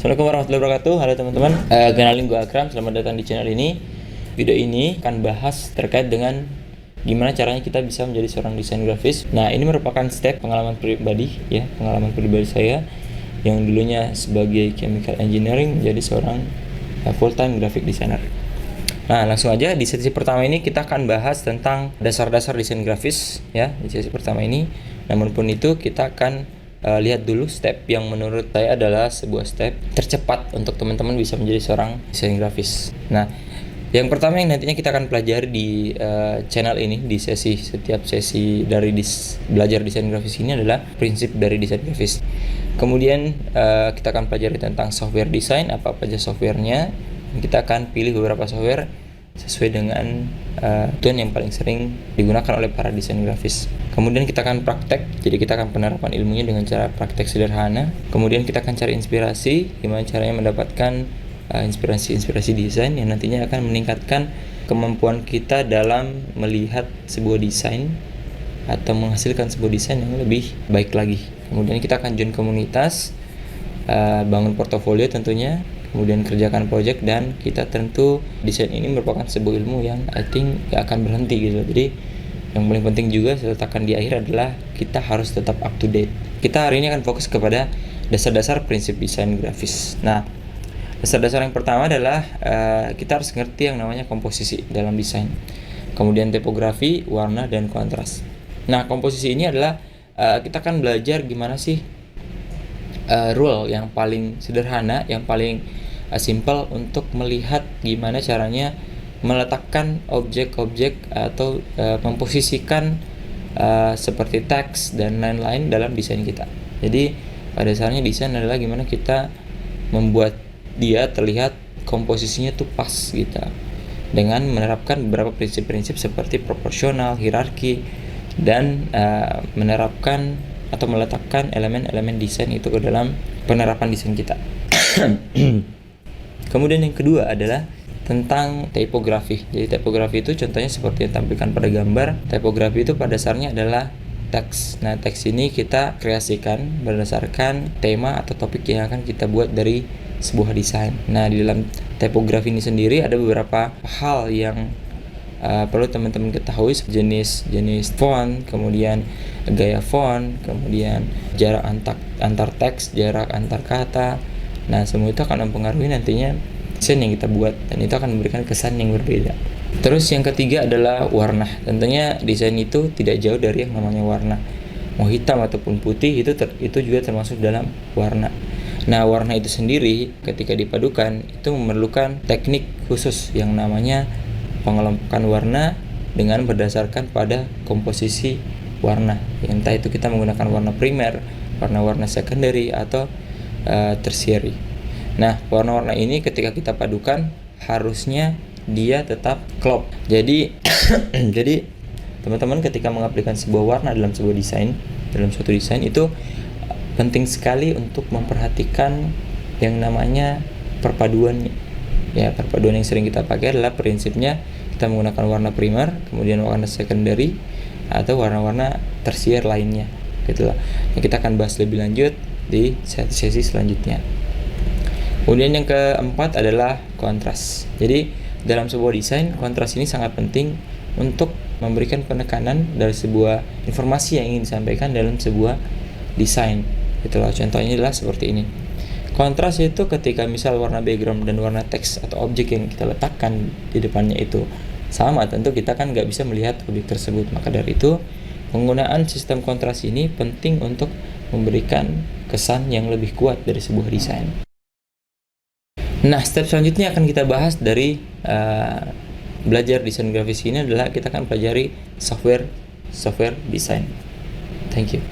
Assalamualaikum warahmatullahi wabarakatuh. Halo teman-teman, kenalin gue Akram. Selamat datang di channel ini. Video ini akan bahas terkait dengan gimana caranya kita bisa menjadi seorang desain grafis. Nah, ini merupakan step pengalaman pribadi pengalaman pribadi saya yang dulunya sebagai chemical engineering menjadi seorang full time graphic designer. Nah, langsung aja di sesi pertama ini kita akan bahas tentang dasar-dasar desain grafis di sesi pertama ini. Namun pun itu kita akan lihat dulu step yang menurut saya adalah sebuah step tercepat untuk teman-teman bisa menjadi seorang desain grafis. Nah, yang pertama yang nantinya kita akan pelajari di channel ini di setiap sesi dari belajar desain grafis ini adalah prinsip dari desain grafis. Kemudian kita akan pelajari tentang software desain, apa aja softwarenya. Kita akan pilih beberapa software sesuai dengan tool yang paling sering digunakan oleh para desain grafis. Kemudian kita akan praktek, jadi kita akan penerapan ilmunya dengan cara praktek sederhana. Kemudian kita akan cari inspirasi, gimana caranya mendapatkan inspirasi desain yang nantinya akan meningkatkan kemampuan kita dalam melihat sebuah desain atau menghasilkan sebuah desain yang lebih baik lagi. Kemudian kita akan join komunitas, bangun portofolio tentunya, kemudian kerjakan project, dan kita tentu desain ini merupakan sebuah ilmu yang I think gak akan berhenti gitu. Jadi yang paling penting juga saya letakkan di akhir adalah kita harus tetap up to date. Kita hari ini akan fokus kepada dasar-dasar prinsip desain grafis. Nah, dasar-dasar yang pertama adalah kita harus ngerti yang namanya komposisi dalam desain. Kemudian tipografi, warna, dan kontras. Nah, komposisi ini adalah kita akan belajar gimana sih rule yang paling sederhana, yang paling simple untuk melihat gimana caranya meletakkan objek-objek atau memposisikan seperti teks dan lain-lain dalam desain kita. Jadi pada dasarnya desain adalah gimana kita membuat dia terlihat komposisinya tuh pas gitu, dengan menerapkan beberapa prinsip-prinsip seperti proporsional, hierarki, dan menerapkan atau meletakkan elemen-elemen desain itu ke dalam penerapan desain kita. Kemudian yang kedua adalah tentang tipografi. Jadi tipografi itu contohnya seperti yang tampilkan pada gambar. Tipografi itu pada dasarnya adalah teks. Nah, teks ini kita kreasikan berdasarkan tema atau topik yang akan kita buat dari sebuah desain. Nah, di dalam tipografi ini sendiri ada beberapa hal yang perlu teman-teman ketahui, jenis font, kemudian gaya font, kemudian jarak antar teks, jarak antar kata. Nah, semua itu akan mempengaruhi nantinya desain yang kita buat, dan itu akan memberikan kesan yang berbeda. Terus yang ketiga adalah warna. Tentunya desain itu tidak jauh dari yang namanya warna. Mau hitam ataupun putih itu juga termasuk dalam warna. Nah, warna itu sendiri ketika dipadukan itu memerlukan teknik khusus yang namanya pengelompokan warna dengan berdasarkan pada komposisi warna. Entah itu kita menggunakan warna primer, warna-warna secondary, atau tertiary. Nah, warna-warna ini ketika kita padukan harusnya dia tetap klop. Jadi jadi teman-teman ketika mengaplikasikan sebuah warna dalam sebuah desain, dalam suatu desain itu penting sekali untuk memperhatikan yang namanya perpaduannya. Ya, perpaduan yang sering kita pakai adalah prinsipnya kita menggunakan warna primer, kemudian warna secondary, atau warna-warna tersier lainnya. Gitulah. Nah, kita akan bahas lebih lanjut di sesi selanjutnya. Kemudian yang keempat adalah kontras. Jadi dalam sebuah desain, kontras ini sangat penting untuk memberikan penekanan dari sebuah informasi yang ingin disampaikan dalam sebuah desain. Itulah contohnya adalah seperti ini. Kontras itu ketika misal warna background dan warna teks atau objek yang kita letakkan di depannya itu sama, tentu kita kan nggak bisa melihat objek tersebut. Maka dari itu penggunaan sistem kontras ini penting untuk memberikan kesan yang lebih kuat dari sebuah desain. Nah, step selanjutnya akan kita bahas dari belajar desain grafis ini adalah kita akan pelajari software desain. Thank you.